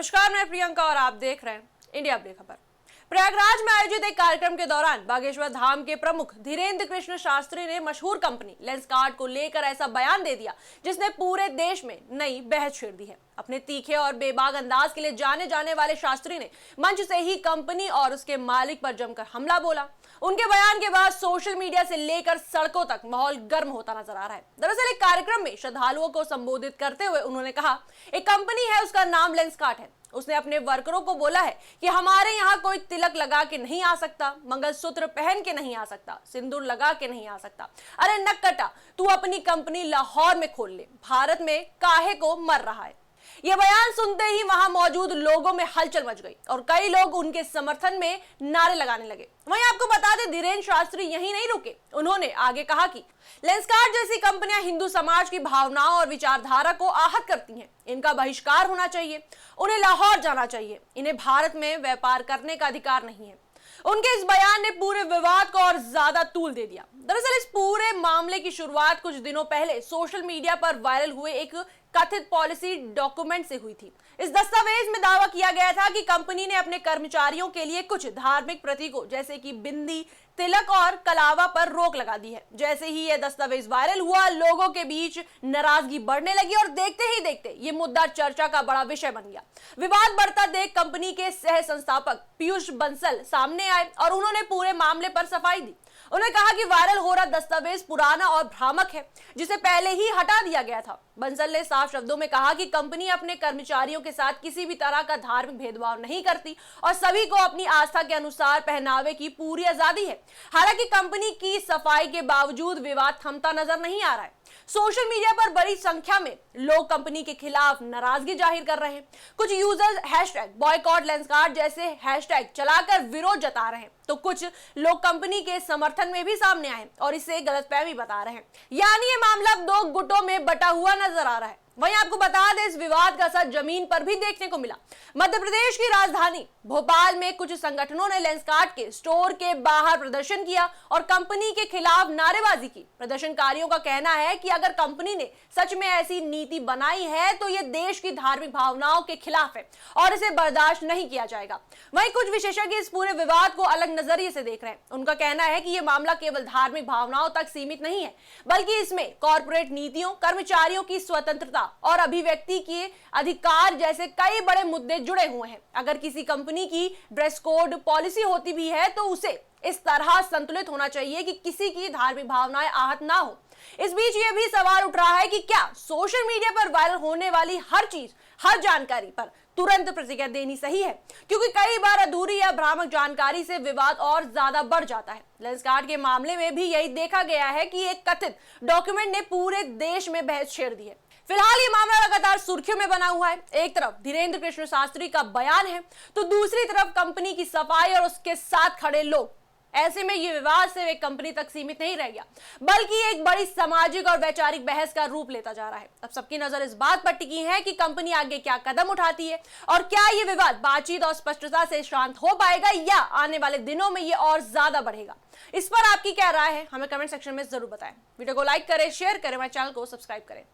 नमस्कार, मैं प्रियंका और आप देख रहे हैं इंडिया अपडेट खबर। प्रयागराज में आयोजित एक कार्यक्रम के दौरान बागेश्वर धाम के प्रमुख धीरेन्द्र कृष्ण शास्त्री ने मशहूर कंपनी लेंसकार्ट को लेकर ऐसा बयान दे दिया जिसने पूरे देश में नई बहस छेड़ दी है। अपने तीखे और बेबाक अंदाज के लिए जाने जाने वाले शास्त्री ने मंच से ही कंपनी और उसके मालिक पर जमकर हमला बोला। उनके बयान के बाद सोशल मीडिया से लेकर सड़कों तक माहौल गर्म होता नजर आ रहा है। दरअसल एक कार्यक्रम में श्रद्धालुओं को संबोधित करते हुए उन्होंने कहा, एक कंपनी है, उसका नाम लेंसकार्ट है। उसने अपने वर्करों को बोला है कि हमारे यहाँ कोई तिलक लगा के नहीं आ सकता, मंगलसूत्र पहन के नहीं आ सकता, सिंदूर लगा के नहीं आ सकता। अरे नक्कटा, तू अपनी कंपनी लाहौर में खोल ले, भारत में काहे को मर रहा है। यह बयान सुनते ही वहां मौजूद लोगों में हलचल मच गई और कई लोग उनके समर्थन में नारे लगाने लगे। वहीं आपको बता दें, धीरेन्द्र शास्त्री यहीं नहीं रुके। उन्होंने आगे कहा कि लेंसकार्ट जैसी कंपनियां हिंदू समाज की भावनाओं और विचारधारा को आहत करती हैं। इनका बहिष्कार होना चाहिए, उन्हें लाहौर जाना चाहिए। इन्हें भारत में व्यापार करने का अधिकार नहीं है। उनके इस बयान ने पूरे विवाद को और ज्यादा तूल दे दिया। दरअसल इस पूरे मामले की शुरुआत कुछ दिनों पहले सोशल मीडिया पर वायरल हुए एक कथित पॉलिसी डॉक्यूमेंट से हुई थी। इस दस्तावेज में दावा किया गया था कि कंपनी ने अपने कर्मचारियों के लिए कुछ धार्मिक प्रतीकों जैसे कि बिंदी, तिलक और कलावा पर रोक लगा दी है। जैसे ही यह दस्तावेज वायरल हुआ, लोगों के बीच नाराजगी बढ़ने लगी और देखते ही देखते ये मुद्दा चर्चा का बड़ा विषय बन गया। विवाद बढ़ता देख कंपनी के सह संस्थापक पीयूष बंसल सामने आए और उन्होंने पूरे मामले पर सफाई दी। उन्होंने कहा कि वायरल हो रहा दस्तावेज पुराना और भ्रामक है, जिसे पहले ही हटा दिया गया था। बंसल ने साफ शब्दों में कहा कि कंपनी अपने कर्मचारियों के साथ किसी भी तरह का धार्मिक भेदभाव नहीं करती और सभी को अपनी आस्था के अनुसार पहनावे की पूरी आजादी है। हालांकि कंपनी की सफाई के बावजूद विवाद थमता नजर नहीं आ रहा है। सोशल मीडिया पर बड़ी संख्या में लोग कंपनी के खिलाफ नाराजगी जाहिर कर रहे हैं। कुछ यूजर्स #बॉयकॉट लेंसकार्ट जैसे हैशटैग चलाकर विरोध जता रहे हैं, तो कुछ लोग कंपनी के समर्थन में भी सामने आए और इसे गलतफहमी बता रहे हैं। यानी ये मामला दो गुटों में बटा हुआ नजर आ रहा है। वहीं आपको बता दें, इस विवाद का असर जमीन पर भी देखने को मिला। मध्य प्रदेश की राजधानी भोपाल में कुछ संगठनों ने लेंसकार्ट के स्टोर के बाहर प्रदर्शन किया और कंपनी के खिलाफ नारेबाजी की। प्रदर्शनकारियों का कहना है कि अगर कंपनी ने सच में ऐसी नीति बनाई है तो ये देश की धार्मिक भावनाओं के खिलाफ है और इसे बर्दाश्त नहीं किया जाएगा। वहीं कुछ विशेषज्ञ इस पूरे विवाद को अलग नजरिए से देख रहे हैं। उनका कहना है कि यह मामला केवल धार्मिक भावनाओं तक सीमित नहीं है, बल्कि इसमें कॉर्पोरेट नीतियों, कर्मचारियों की स्वतंत्रता और अभिव्यक्ति के अधिकार जैसे कई बड़े मुद्दे जुड़े हुए हैं। अगर किसी कंपनी की ड्रेस कोड पॉलिसी होती भी है तो उसे इस तरह संतुलित होना चाहिए कि किसी की धार्मिक भावनाएं आहत ना हो। इस बीच ये भी सवाल उठ रहा है कि क्या सोशल मीडिया पर वायरल होने वाली हर चीज, हर जानकारी पर तुरंत प्रतिक्रिया देनी सही है, क्योंकि कई बार अधूरी या भ्रामक जानकारी से विवाद और ज्यादा बढ़ जाता है। लेंसकार्ट के मामले में भी यही देखा गया है कि एक कथित डॉक्यूमेंट ने पूरे देश में बहस छेड़ दी है। फिलहाल ये मामला लगातार सुर्खियों में बना हुआ है। एक तरफ धीरेन्द्र कृष्ण शास्त्री का बयान है तो दूसरी तरफ कंपनी की सफाई और उसके साथ खड़े लोग। ऐसे में ये विवाद सिर्फ एक कंपनी तक सीमित नहीं रह गया, बल्कि एक बड़ी सामाजिक और वैचारिक बहस का रूप लेता जा रहा है। अब सबकी नजर इस बात पर टिकी है कि कंपनी आगे क्या कदम उठाती है और क्या ये विवाद बातचीत और स्पष्टता से शांत हो पाएगा या आने वाले दिनों में ये और ज्यादा बढ़ेगा। इस पर आपकी क्या राय है, हमें कमेंट सेक्शन में जरूर बताएं। वीडियो को लाइक करें, शेयर करें, हमारे चैनल को सब्सक्राइब करें।